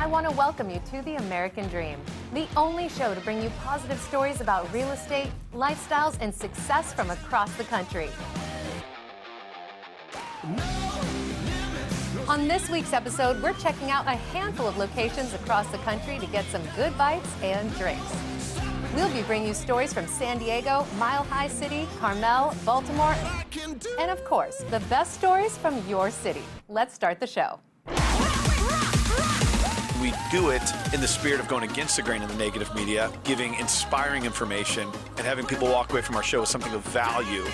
I want to welcome you to The American Dream, the only show to bring you positive stories about real estate, lifestyles, and success from across the country. On this week's episode, we're checking out a handful of locations across the country to get some good bites and drinks. We'll be bringing you stories from San Diego, Mile High City, Carmel, Baltimore, and of course, the best stories from your city. Let's start the show. We do it in the spirit of going against the grain of the negative media, giving inspiring information, and having people walk away from our show with something of value.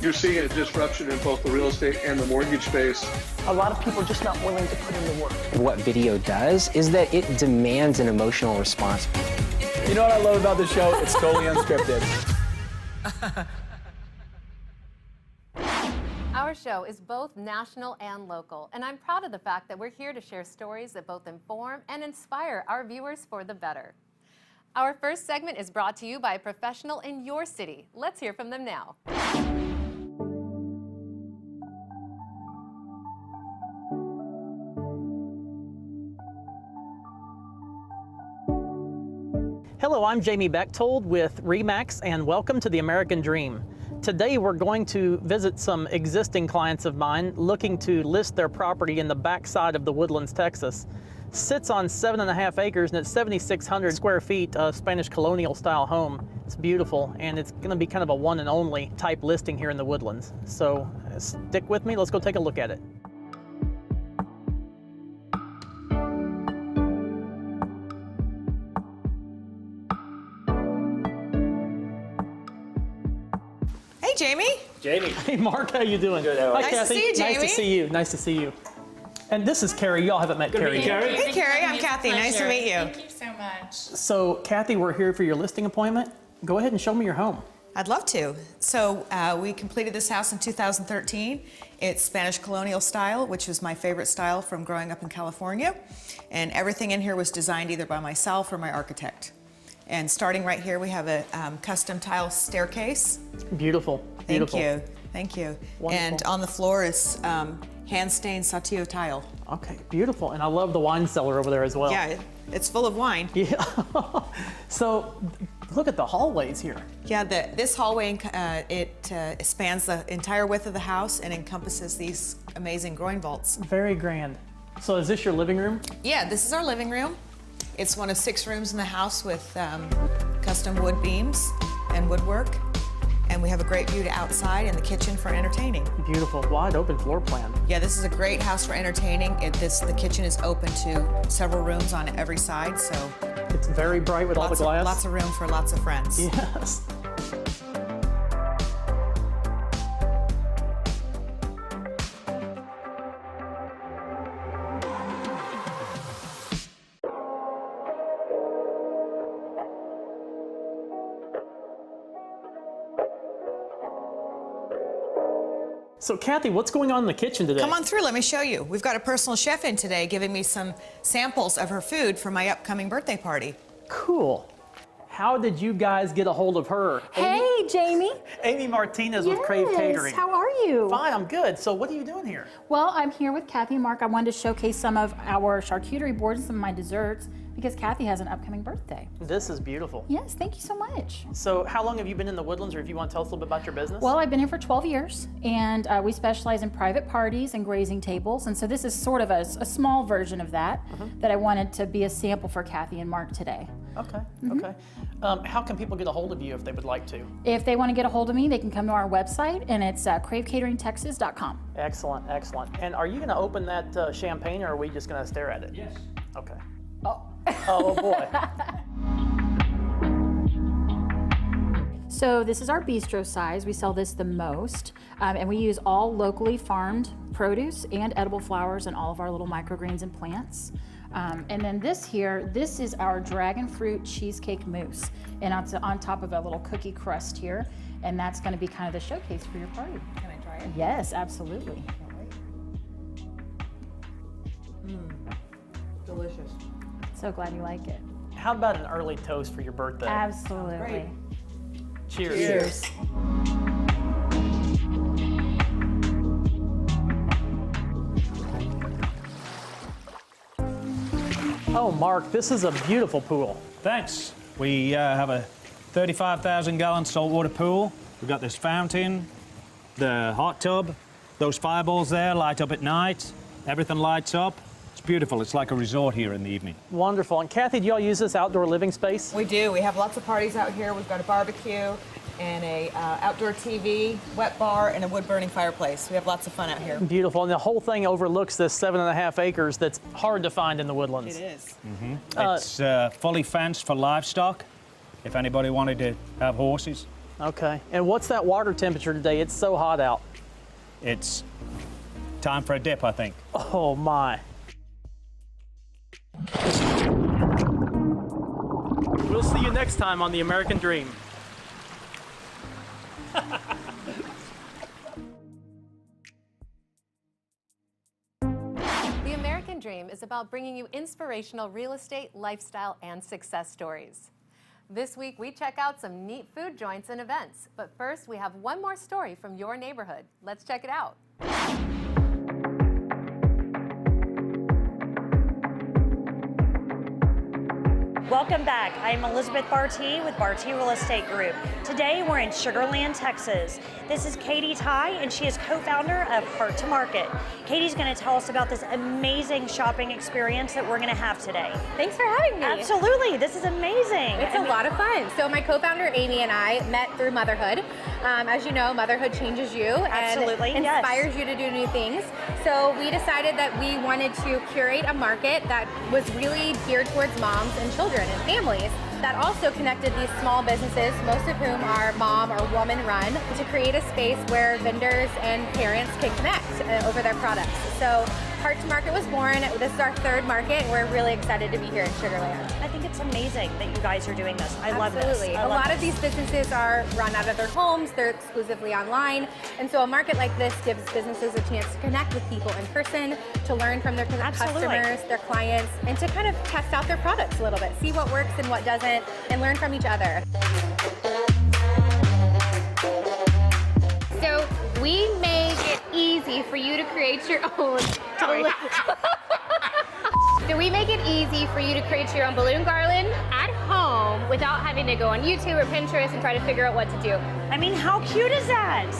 You're seeing a disruption in both the real estate and the mortgage space. A lot of people are just not willing to put in the work. What video does is that it demands an emotional response. You know what I love about the show? It's totally unscripted. Our show is both national and local, and I'm proud of the fact that we're here to share stories that both inform and inspire our viewers for the better. Our first segment is brought to you by a professional in your city. Let's hear from them now. Hello, I'm Jamie Bechtold with RE/MAX, and welcome to The American Dream. Today we're going to visit some existing clients of mine looking to list their property in the backside of the Woodlands, Texas. Sits on 7.5 acres and it's 7,600 square feet of Spanish colonial style home. It's beautiful, and it's going to be kind of a one and only type listing here in the Woodlands. So stick with me, let's go take a look at it. Hey, Jamie. Jamie. Hey, Mark, how you doing? Good, how are you? Hi, Nice to Kathy. see you, Jamie. Nice to see you. Nice to see you. And this is Carrie. Y'all haven't met Carrie yet. Hey, Carrie. I'm Kathy. Nice to meet you. Thank you so much. So, Kathy, we're here for your listing appointment. Go ahead and show me your home. I'd love to. So we completed this house in 2013. It's Spanish colonial style, which was my favorite style from growing up in California. And everything in here was designed either by myself or my architect. And starting right here, we have a custom tile staircase. Beautiful. Beautiful. Thank you. Thank you. Wonderful. And on the floor is hand-stained Saltillo tile. Okay, beautiful. And I love the wine cellar over there as well. Yeah, it's full of wine. Yeah. So, look at the hallways here. Yeah, this hallway, it spans the entire width of the house and encompasses these amazing groin vaults. Very grand. So, is this your living room? Yeah, this is our living room. It's one of 6 rooms in the house with custom wood beams and woodwork. And we have a great view to outside and the kitchen for entertaining. Beautiful, wide open floor plan. Yeah, this is a great house for entertaining. The kitchen is open to several rooms on every side, so It's very bright with all the glass. lots of room for lots of friends. Yes. So, Kathy, what's going on in the kitchen today? Come on through, let me show you. We've got a personal chef in today giving me some samples of her food for my upcoming birthday party. Cool. How did you guys get a hold of her? Hey, Jamie. Amy Martinez with Yes, Crave Catering. how are you? Fine, I'm good. So what are you doing here? Well, I'm here with Kathy and Mark. I wanted to showcase some of our charcuterie boards and some of my desserts because Kathy has an upcoming birthday. This is beautiful. Yes, thank you so much. So how long have you been in the Woodlands, or if you want to tell us a little bit about your business? Well, I've been here for 12 years, and we specialize in private parties and grazing tables, and so this is sort of a small version of that that I wanted to be a sample for Kathy and Mark today. Okay, okay. How can people get a hold of you if they would like to? If they want to get a hold of me, they can come to our website, and it's cravecateringtexas.com. Excellent, excellent. And are you going to open that champagne, or are we just going to stare at it? Yes. Okay. Oh. Oh boy. So this is our bistro size. We sell this the most, and we use all locally farmed produce and edible flowers in all of our little microgreens and plants. And then this is our dragon fruit cheesecake mousse, and it's on top of a little cookie crust here, and that's going to be kind of the showcase for your party. Can I try it? Yes, absolutely. Delicious. So glad you like it. How about an early toast for your birthday? Absolutely. Great. Cheers. Cheers. Mark, this is a beautiful pool. Thanks. We have a 35,000-gallon saltwater pool. We've got this fountain, the hot tub. Those fireballs there light up at night. Everything lights up. It's beautiful. It's like a resort here in the evening. Wonderful. And Kathy, do y'all use this outdoor living space? We do. We have lots of parties out here. We've got a barbecue and a outdoor TV, wet bar, and a wood-burning fireplace. We have lots of fun out here. Beautiful. And the whole thing overlooks this 7.5 acres that's hard to find in the woodlands. It is. It's fully fenced for livestock, if anybody wanted to have horses. Okay. And what's that water temperature today? It's so hot out. It's time for a dip, I think. Oh, my. We'll see you next time on The American Dream. The American Dream is about bringing you inspirational real estate, lifestyle, and success stories. This week, we check out some neat food joints and events. But first, we have one more story from your neighborhood. Let's check it out. Welcome back. I'm Elizabeth Bartee with Bartee Real Estate Group. Today we're in Sugar Land, Texas. This is Katie Ty, and she is co-founder of Heart to Market. Katie's going to tell us about this amazing shopping experience that we're going to have today. Thanks for having me. Absolutely. This is amazing. It's a lot of fun. So my co-founder Amy and I met through motherhood. As you know, motherhood changes you Absolutely, and inspires you to do new things. So we decided that we wanted to curate a market that was really geared towards moms and children and families, that also connected these small businesses, most of whom are mom or woman run, to create a space where vendors and parents can connect over their products. So Heart to Market was born. This is our third market. We're really excited to be here in Sugar Land. I think it's amazing that you guys are doing this. I love this. Absolutely. A lot of these businesses are run out of their homes. They're exclusively online. And so a market like this gives businesses a chance to connect with people in person, to learn from their customers, their clients, and to kind of test out their products a little bit, see what works and what doesn't, and learn from each other. So we make it easy for you to create your own. So we make it easy for you to create your own balloon garland at home without having to go on YouTube or Pinterest and try to figure out what to do. I mean, how cute is that?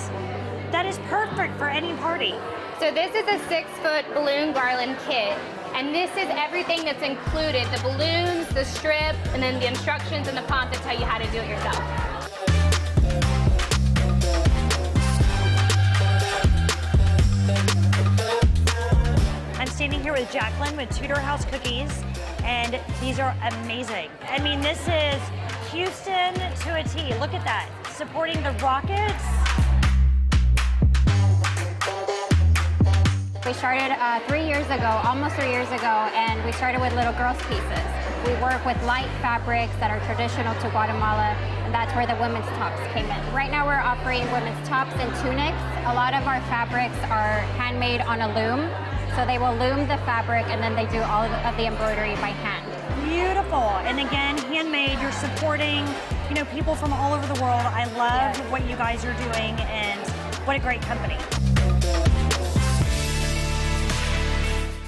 That is perfect for any party. So this is a 6-foot balloon garland kit. And this is everything that's included, the balloons, the strip, and then the instructions and the font that tell you how to do it yourself. I'm standing here with Jacqueline with Tudor House Cookies, and these are amazing. I mean, this is Houston to a T. Look at that, supporting the Rockets. We started 3 years ago, almost 3 years ago, and we started with little girls' pieces. We work with light fabrics that are traditional to Guatemala, and that's where the women's tops came in. Right now we're offering women's tops and tunics. A lot of our fabrics are handmade on a loom, so they will loom the fabric and then they do all of the embroidery by hand. Beautiful, and again, handmade. You're supporting, you know, people from all over the world. I love what you guys are doing, and what a great company.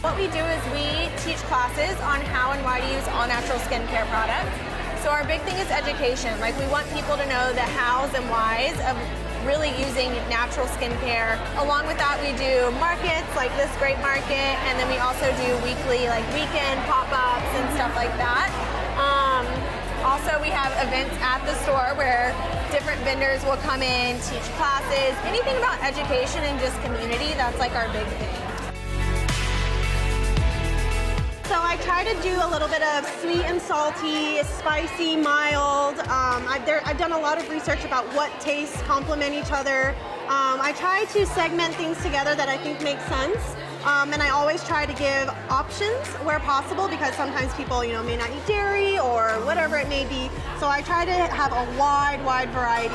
What we do is we teach classes on how and why to use all-natural skincare products. So our big thing is education. Like, we want people to know the hows and whys of really using natural skincare. Along with that, we do markets like this great market, and then we also do weekly, like weekend pop-ups and stuff like that. Also, we have events at the store where different vendors will come in, teach classes, anything about education and just community. That's like our big thing. So I try to do a little bit of sweet and salty, spicy, mild. I've done a lot of research about what tastes complement each other. I try to segment things together that I think make sense. And I always try to give options where possible, because sometimes people, you know, may not eat dairy or whatever it may be. So I try to have a wide variety.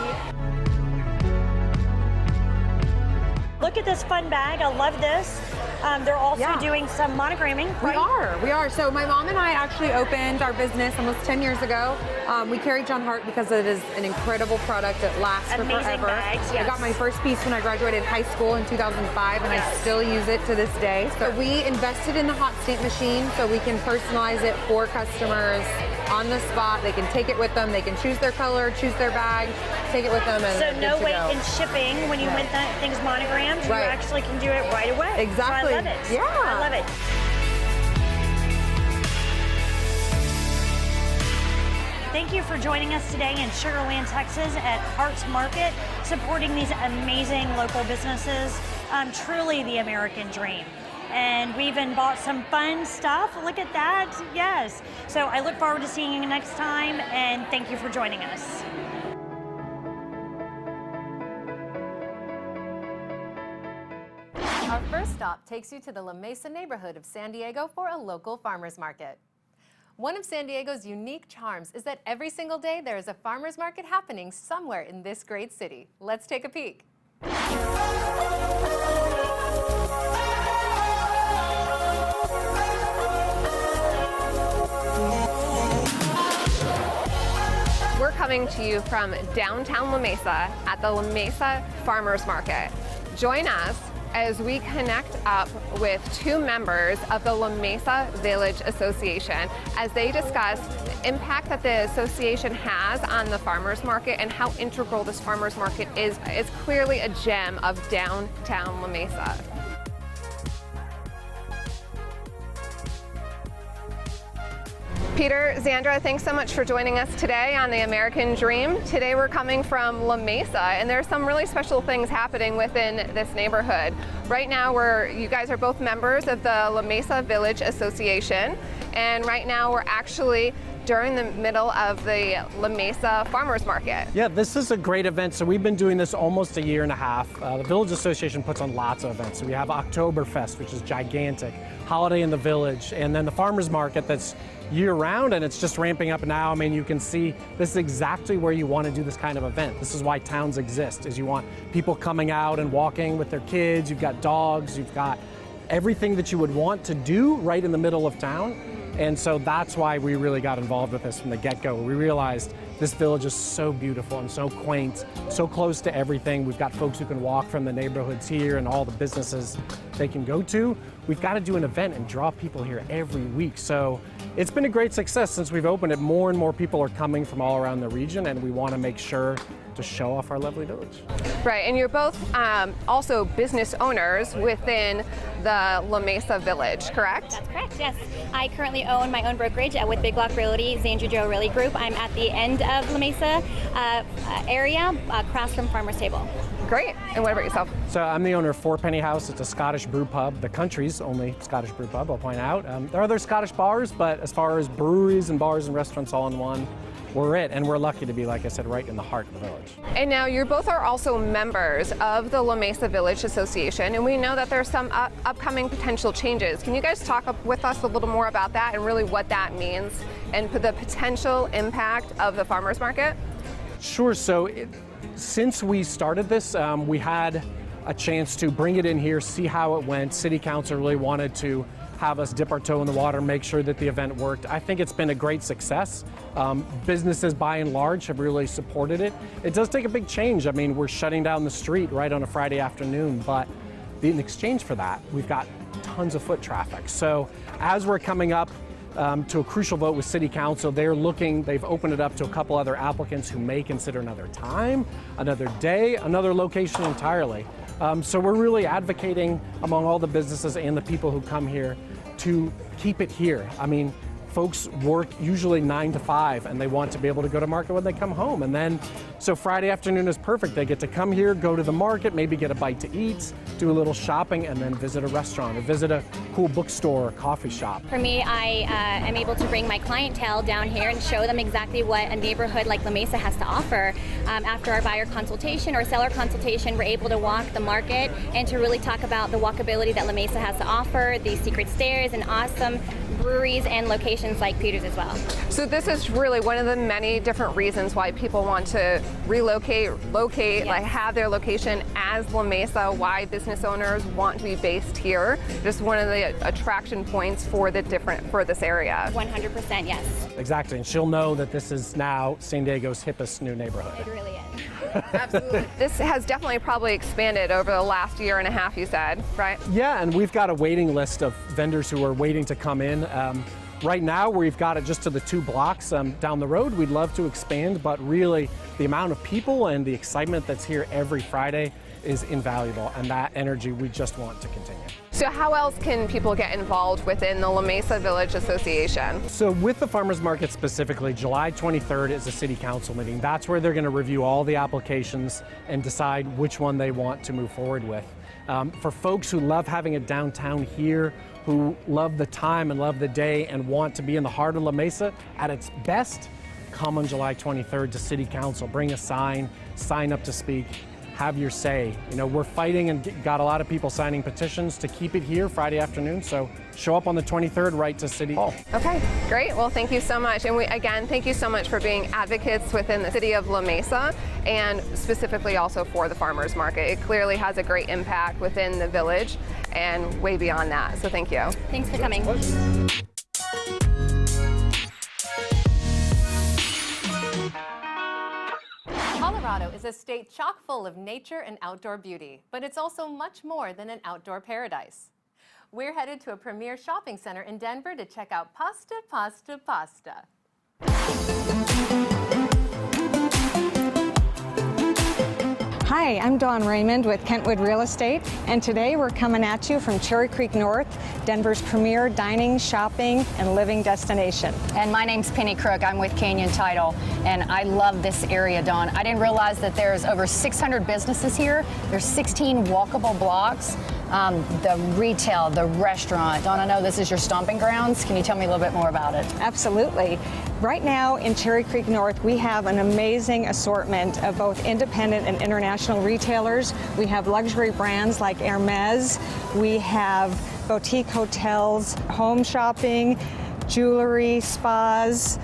Look at this fun bag. I love this. They're also doing some monogramming, right? We are. So my mom and I actually opened our business almost 10 years ago. We carry John Hart because it is an incredible product that lasts for Amazing forever. bags, yes. I got my first piece when I graduated high school in 2005, and I still use it to this day. So we invested in the hot stamp machine so we can personalize it for customers on the spot. They can take it with them. They can choose their color, choose their bag, take it with them, and So no good to wait go. in shipping when you want things monogrammed. You Right. actually can do it right away. Exactly. So I love it. Yeah. I love it. Thank you for joining us today in Sugar Land, Texas at Hart Market, supporting these amazing local businesses. Truly the American dream. And we even bought some fun stuff. Look at that. Yes. So I look forward to seeing you next time, and thank you for joining us. Our first stop takes you to the La Mesa neighborhood of San Diego for a local farmers market. One of San Diego's unique charms is that every single day there is a farmers market happening somewhere in this great city. Let's take a peek. We're coming to you from downtown La Mesa at the La Mesa Farmers Market. Join us as we connect up with two members of the La Mesa Village Association as they discuss the impact that the association has on the farmers market and how integral this farmers market is. It's clearly a gem of downtown La Mesa. Peter, Zandra, thanks so much for joining us today on the American Dream. Today we're coming from La Mesa, and there's some really special things happening within this neighborhood. Right now, you guys are both members of the La Mesa Village Association, and right now we're actually during the middle of the La Mesa Farmers Market. Yeah, this is a great event. So we've been doing this almost a year and a half. The Village Association puts on lots of events. So we have Oktoberfest, which is gigantic, Holiday in the Village, and then the Farmers Market that's year-round, and it's just ramping up now. I mean, you can see this is exactly where you want to do this kind of event. This is why towns exist, is you want people coming out and walking with their kids. You've got dogs, you've got everything that you would want to do right in the middle of town. And so that's why we really got involved with this from the get-go. We realized this village is so beautiful and so quaint, so close to everything. We've got folks who can walk from the neighborhoods here and all the businesses they can go to. We've got to do an event and draw people here every week. So it's been a great success since we've opened it. More and more people are coming from all around the region, and we want to make sure to show off our lovely village. Right, and you're both also business owners within the La Mesa Village, correct? That's correct, yes. I currently own my own brokerage with Big Block Realty, Zandra Realty Group. I'm at the end of La Mesa area, across from Farmer's Table. Great, and what about yourself? So I'm the owner of Four Penny House. It's a Scottish brew pub, the country's only Scottish brew pub, I'll point out. There are other Scottish bars, but as far as breweries and bars and restaurants all in one, we're it, and we're lucky to be, like I said, right in the heart of the village. And now you both are also members of the La Mesa Village Association, and we know that there's some upcoming potential changes. Can you guys talk with us a little more about that and really what that means and the potential impact of the farmers market? Sure, so since we started this, we had a chance to bring it in here, see how it went. City Council really wanted to have us dip our toe in the water, make sure that the event worked. I think it's been a great success. Businesses by and large have really supported it. It does take a big change. I mean, we're shutting down the street right on a Friday afternoon, but in exchange for that, we've got tons of foot traffic. So as we're coming up to a crucial vote with City Council, they've opened it up to a couple other applicants who may consider another time, another day, another location entirely. So we're really advocating among all the businesses and the people who come here to keep it here. I mean, folks work usually 9 to 5 and they want to be able to go to market when they come home. And then, so Friday afternoon is perfect. They get to come here, go to the market, maybe get a bite to eat, do a little shopping, and then visit a restaurant or visit a cool bookstore or coffee shop. For me, I am able to bring my clientele down here and show them exactly what a neighborhood like La Mesa has to offer. After our buyer consultation or seller consultation, we're able to walk the market and to really talk about the walkability that La Mesa has to offer, the secret stairs, and awesome breweries and locations like Peters as well. So this is really one of the many different reasons why people want to relocate, locate, like have their location as La Mesa, why business owners want to be based here. Just one of the attraction points for this area. 100%, yes. Exactly, and she'll know that this is now San Diego's hippest new neighborhood. It really is. Absolutely. This has definitely probably expanded over the last year and a half, you said, right? Yeah, and we've got a waiting list of vendors who are waiting to come in. Right now, we've got it just to the 2 blocks down the road. We'd love to expand, but really the amount of people and the excitement that's here every Friday is invaluable, and that energy we just want to continue. So how else can people get involved within the La Mesa Village Association? So with the farmers market specifically, July 23rd is a city council meeting. That's where they're going to review all the applications and decide which one they want to move forward with. For folks who love having it downtown here, who love the time and love the day and want to be in the heart of La Mesa at its best, come on July 23rd to City Council. Bring a sign up to speak, have your say. You know, we're fighting and got a lot of people signing petitions to keep it here Friday afternoon, so show up on the 23rd right to City Hall. Okay, great. Well, thank you so much. And again, thank you so much for being advocates within the city of La Mesa and specifically also for the farmers market. It clearly has a great impact within the village and way beyond that. So thank you. Thanks for coming. Colorado is a state chock full of nature and outdoor beauty, but it's also much more than an outdoor paradise. We're headed to a premier shopping center in Denver to check out Pasta, Pasta, Pasta. Hi, I'm Dawn Raymond with Kentwood Real Estate, and today we're coming at you from Cherry Creek North, Denver's premier dining, shopping, and living destination. And my name's Penny Crook. I'm with Canyon Title, and I love this area, Dawn. I didn't realize that there's over 600 businesses here. There's 16 walkable blocks. The retail, the restaurant. Dawn, I know this is your stomping grounds. Can you tell me a little bit more about it? Absolutely. Right now in Cherry Creek North, we have an amazing assortment of both independent and international retailers. We have luxury brands like Hermes. We have boutique hotels, home shopping, jewelry, spas.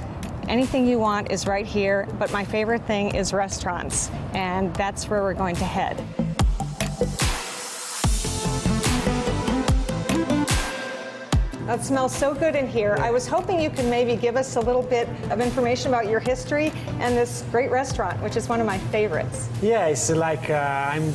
Anything you want is right here, but my favorite thing is restaurants, and that's where we're going to head. That smells so good in here. I was hoping you could maybe give us a little bit of information about your history and this great restaurant, which is one of my favorites. Yeah, it's like I'm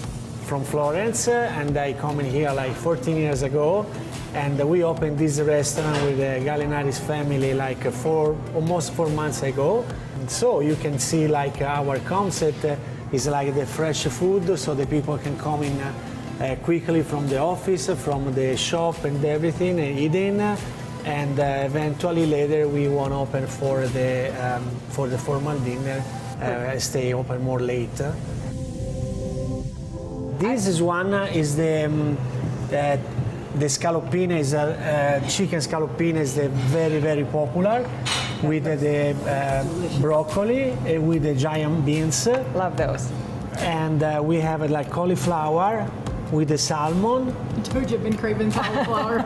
from Florence and I come in here like 14 years ago, and we opened this restaurant with the Gallinari's family like almost 4 months ago. And so you can see like our concept is like the fresh food, so the people can come in quickly from the office, from the shop and everything, and eat in, and eventually later we want to open for the formal dinner, stay open more late. This is one is the scallopine is chicken scallopine is very popular with the broccoli with the giant beans. Love those. And we have like cauliflower with the salmon. I told you I've been craving cauliflower.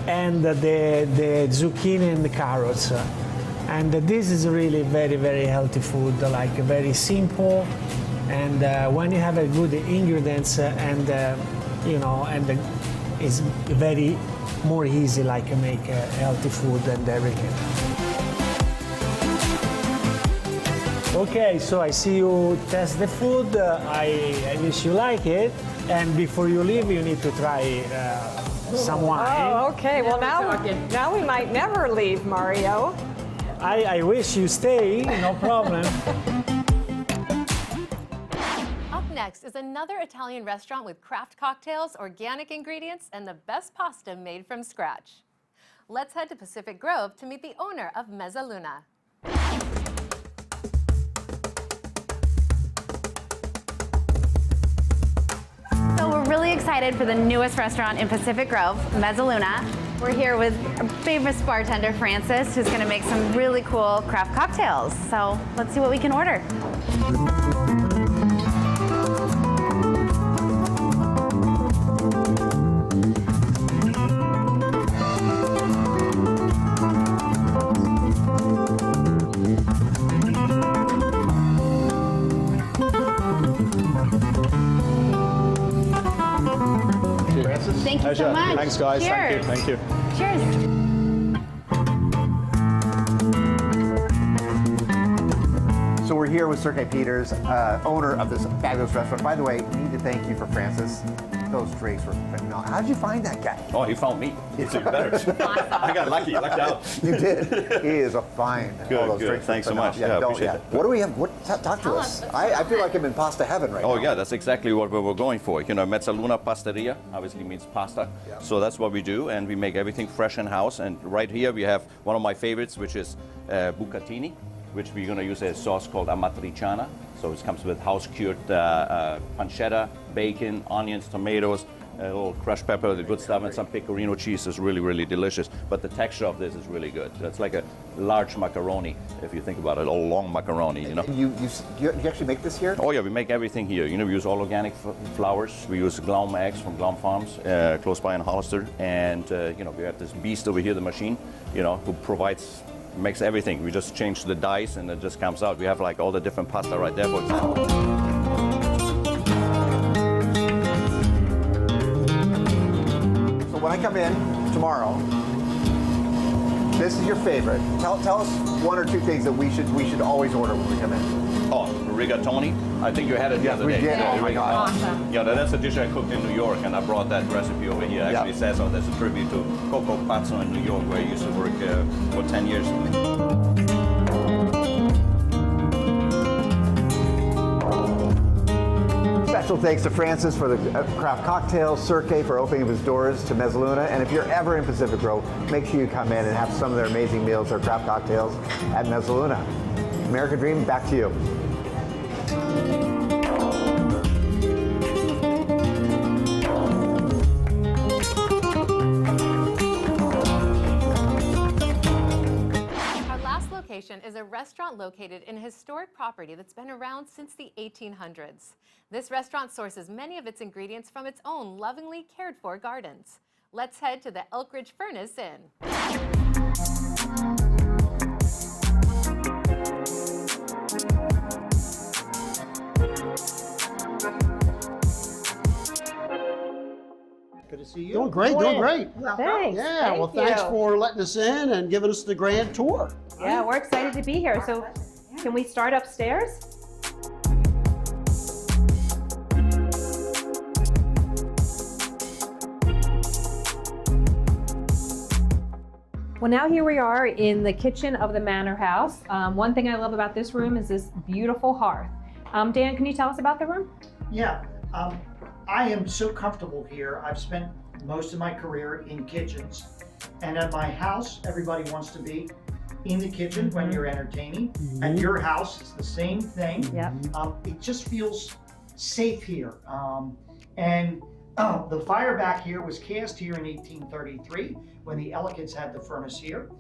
And the zucchini and the carrots. And this is really very healthy food, like very simple. And when you have a good ingredients and you know, and it's very more easy, like make healthy food and everything. Okay, so I see you test the food. I wish you like it. And before you leave, you need to try some wine. Oh, okay. Well, now we might never leave, Mario. I wish you stay, no problem. Up next is another Italian restaurant with craft cocktails, organic ingredients, and the best pasta made from scratch. Let's head to Pacific Grove to meet the owner of Mezzaluna. So we're really excited for the newest restaurant in Pacific Grove, Mezzaluna. We're here with our famous bartender, Francis, who's gonna make some really cool craft cocktails. So let's see what we can order. Francis? Thank you so much. Thanks, guys. Cheers. Thank you. Cheers. So we're here with Sergey Peters, owner of this fabulous restaurant. By the way, we need to thank you for Francis. Those drinks were phenomenal. How did you find that guy? Oh, he found me. It's even better. I got lucky, lucked out. You did. He is a find. Good, all those good. drinks Thanks were so much. phenomenal. Yeah, I appreciate it. What do we have? Talk to us. I feel like I'm in pasta heaven right now. Oh yeah, that's exactly what we were going for. You know, Mezzaluna pasteria obviously means pasta. Yeah. So that's what we do, and we make everything fresh in house. And right here we have one of my favorites, which is Bucatini, which we're going to use a sauce called amatriciana. So it comes with house-cured pancetta, bacon, onions, tomatoes, a little crushed pepper, the good stuff, and some pecorino cheese is really, really delicious. But the texture of this is really good. It's like a large macaroni, if you think about it, a long macaroni, you know. You actually make this here? Oh yeah, we make everything here. You know, we use all organic flours. We use Glaum eggs from Glaum Farms, close by in Hollister. And, you know, we have this beast over here, the machine, you know, who makes everything. We just change the dice and it just comes out. We have like all the different pasta right there, for example. When I come in tomorrow, this is your favorite. Tell us one or two things that we should always order when we come in. Oh, rigatoni. I think you had it the other day. We did. Yeah, Oh my God. Awesome. Yeah, that's a dish I cooked in New York, and I brought that recipe over here. Actually, it says so. That's a tribute to Coco Pazzo in New York, where I used to work for 10 years. Special thanks to Francis for the craft cocktails, Sergey for opening up his doors to Mezzaluna, and if you're ever in Pacific Grove, make sure you come in and have some of their amazing meals, their craft cocktails at Mezzaluna. American Dream, back to you. Our last location is a restaurant located in a historic property that's been around since the 1800s. This restaurant sources many of its ingredients from its own lovingly cared for gardens. Let's head to the Elk Ridge Furnace Inn. Good to see you. Doing great, doing great. Thanks. Yeah, well, thanks for letting us in and giving us the grand tour. Yeah, we're excited to be here. So, can we start upstairs? Well, now here we are in the kitchen of the Manor House. One thing I love about this room is this beautiful hearth. Dan, can you tell us about the room? Yeah, I am so comfortable here. I've spent most of my career in kitchens, and at my house, everybody wants to be in the kitchen when you're entertaining. At your house, it's the same thing. Yep. It just feels safe here. The fire back here was cast here in 1833 when the Ellicotts had the furnace here.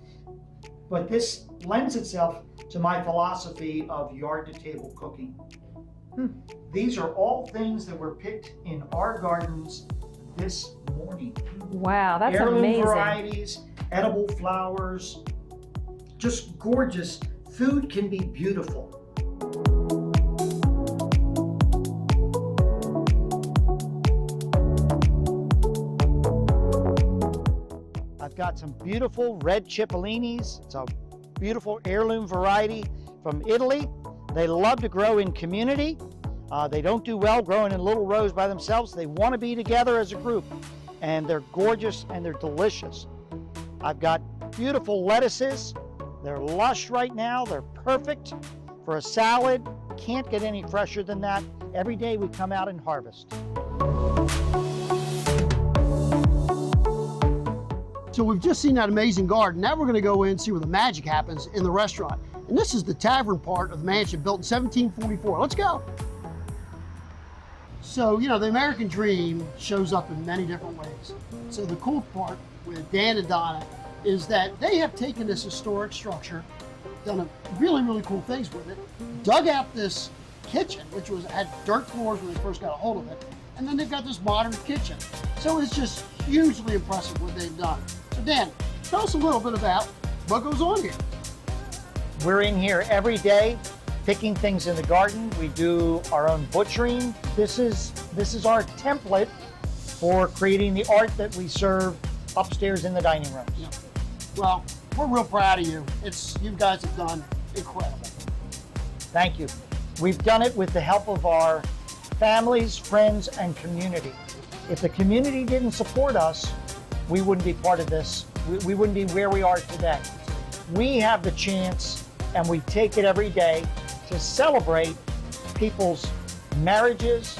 But this lends itself to my philosophy of yard-to-table cooking. These are all things that were picked in our gardens this morning. Wow, that's Heirloom amazing. varieties, edible flowers, just gorgeous. Food can be beautiful. I've got some beautiful red cipollinis. It's a beautiful heirloom variety from Italy. They love to grow in community. They don't do well growing in little rows by themselves. They want to be together as a group, and they're gorgeous and they're delicious. I've got beautiful lettuces. They're lush right now. They're perfect for a salad. Can't get any fresher than that. Every day we come out and harvest. So we've just seen that amazing garden. Now we're going to go in and see where the magic happens in the restaurant. And this is the tavern part of the mansion, built in 1744. Let's go. So, you know, the American dream shows up in many different ways. So the cool part with Dan and Donna is that they have taken this historic structure, done a really, really cool things with it, dug out this kitchen, which had dirt floors when they first got a hold of it, and then they've got this modern kitchen. So it's just hugely impressive what they've done. So Dan, tell us a little bit about what goes on here. We're in here every day picking things in the garden. We do our own butchering. This is our template for creating the art that we serve upstairs in the dining rooms. Yeah. Well, we're real proud of you. You guys have done incredible. Thank you. We've done it with the help of our families, friends, and community. If the community didn't support us, we wouldn't be part of this. We wouldn't be where we are today. We have the chance, and we take it every day, to celebrate people's marriages,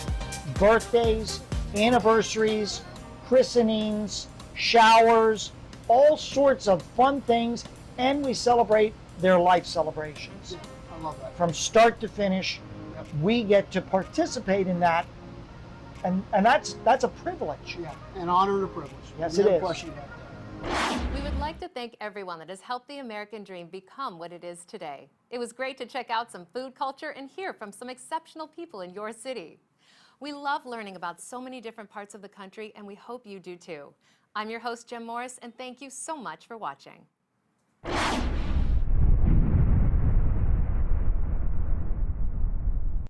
birthdays, anniversaries, christenings, showers, all sorts of fun things, and we celebrate their life celebrations. I love that. From start to finish, we get to participate in that, and that's a privilege. Yeah, an honor and a privilege. Yes, No it is. question about that. We would like to thank everyone that has helped the American dream become what it is today. It was great to check out some food culture and hear from some exceptional people in your city. We love learning about so many different parts of the country, and we hope you do too. I'm your host, Jenn Morris, and thank you so much for watching.